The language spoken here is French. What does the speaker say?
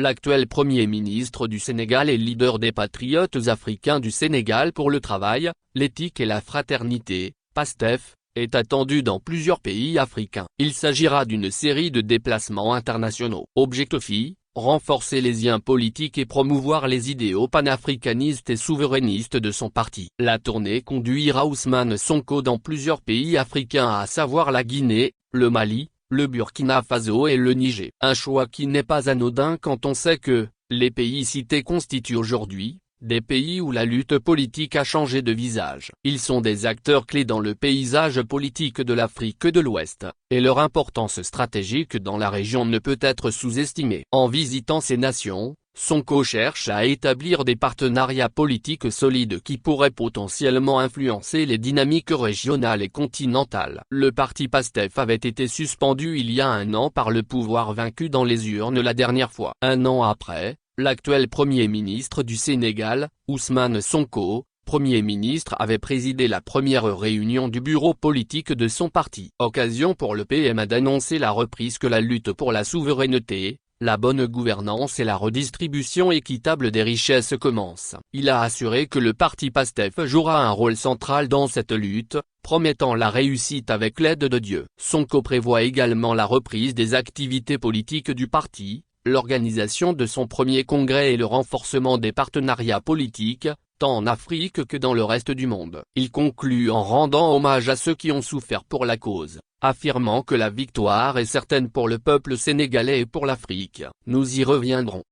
l'actuel Premier ministre du Sénégal et leader des Patriotes africains du Sénégal pour le travail, l'éthique et la fraternité, PASTEF, est attendu dans plusieurs pays africains. Il s'agira d'une série de déplacements internationaux. Objectif, renforcer les liens politiques et promouvoir les idéaux panafricanistes et souverainistes de son parti. La tournée conduira Ousmane Sonko dans plusieurs pays africains à savoir la Guinée, le Mali, le Burkina Faso et le Niger. Un choix qui n'est pas anodin quand on sait que, les pays cités constituent aujourd'hui, des pays où la lutte politique a changé de visage. Ils sont des acteurs clés dans le paysage politique de l'Afrique de l'Ouest, et leur importance stratégique dans la région ne peut être sous-estimée. En visitant ces nations, Sonko cherche à établir des partenariats politiques solides qui pourraient potentiellement influencer les dynamiques régionales et continentales. Le parti PASTEF avait été suspendu il y a un an par le pouvoir vaincu dans les urnes la dernière fois. Un an après, l'actuel Premier ministre du Sénégal, Ousmane Sonko, Premier ministre, avait présidé la première réunion du bureau politique de son parti. Occasion pour le PM d'annoncer la reprise que la lutte pour la souveraineté, la bonne gouvernance et la redistribution équitable des richesses commence. Il a assuré que le parti PASTEF jouera un rôle central dans cette lutte, promettant la réussite avec l'aide de Dieu. Sonko prévoit également la reprise des activités politiques du parti, l'organisation de son premier congrès et le renforcement des partenariats politiques, tant en Afrique que dans le reste du monde. Il conclut en rendant hommage à ceux qui ont souffert pour la cause, affirmant que la victoire est certaine pour le peuple sénégalais et pour l'Afrique. Nous y reviendrons.